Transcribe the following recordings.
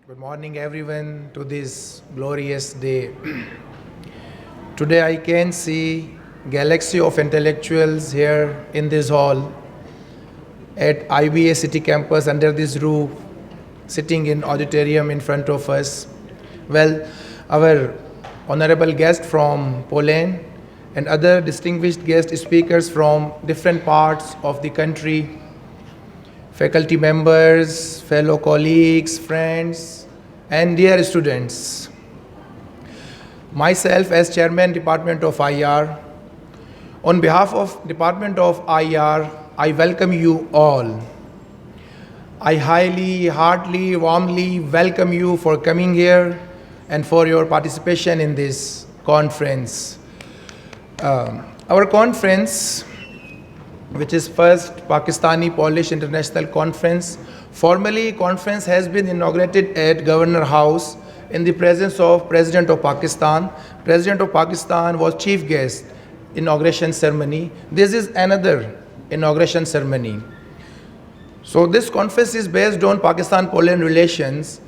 Good morning, everyone, to this glorious day. Today I can see galaxy of intellectuals here in this hall at IBA City Campus under this roof, sitting in auditorium in front of us. Well, our honorable guest from Poland and other distinguished guest speakers from different parts of the country, faculty members, fellow colleagues, friends, and dear students. Myself as Chairman Department of IR, on behalf of Department of IR, I welcome you all. I highly, heartily, warmly welcome you for coming here and for your participation in this conference. Our conference, which is first Pakistani-Polish International Conference. Formally, conference has been inaugurated at Governor House in the presence of President of Pakistan. President of Pakistan was chief guest inauguration ceremony. This is another inauguration ceremony. So this conference is based on Pakistan-Poland relations,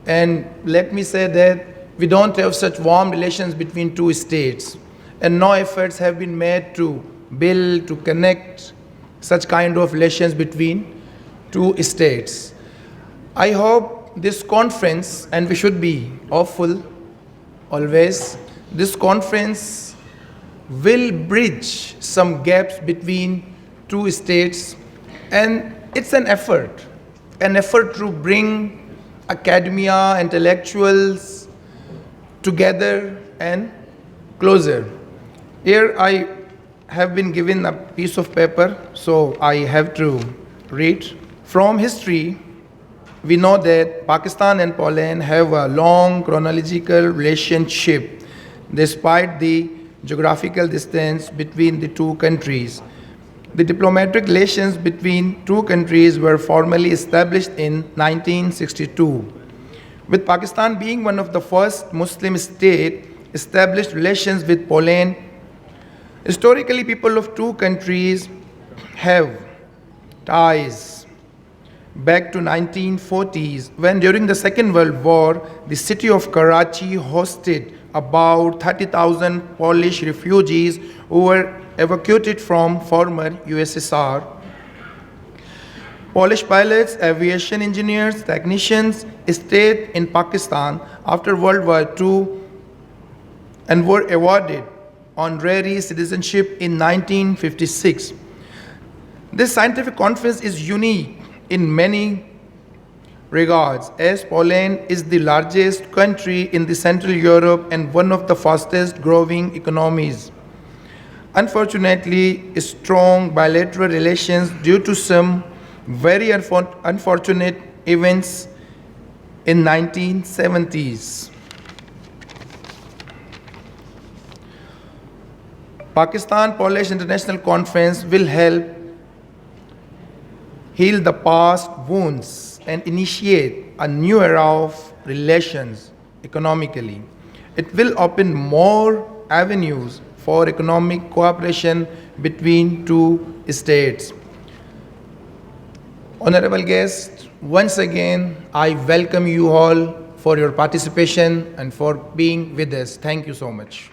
and let me say that we don't have such warm relations between two states, and no efforts have been made to build, to connect such kind of relations between two states. I hope this conference, and we should be hopeful always, this conference will bridge some gaps between two states, and it's an effort to bring academia, intellectuals together and closer. Here I have been given a piece of paper, so I have to read. From history, we know that Pakistan and Poland have a long chronological relationship despite the geographical distance between the two countries. The diplomatic relations between two countries were formally established in 1962. With Pakistan being one of the first Muslim states, established relations with Poland. Historically, people of two countries have ties back to 1940s, when during the Second World War, the city of Karachi hosted about 30,000 Polish refugees who were evacuated from former USSR. Polish pilots, aviation engineers, technicians stayed in Pakistan after World War II and were awarded honorary citizenship in 1956. This scientific conference is unique in many regards, as Poland is the largest country in the Central Europe and one of the fastest growing economies. Unfortunately, strong bilateral relations due to some very unfortunate events in 1970s. Pakistan-Polish International Conference will help heal the past wounds and initiate a new era of relations economically. It will open more avenues for economic cooperation between two states. Honorable guests, once again, I welcome you all for your participation and for being with us. Thank you so much.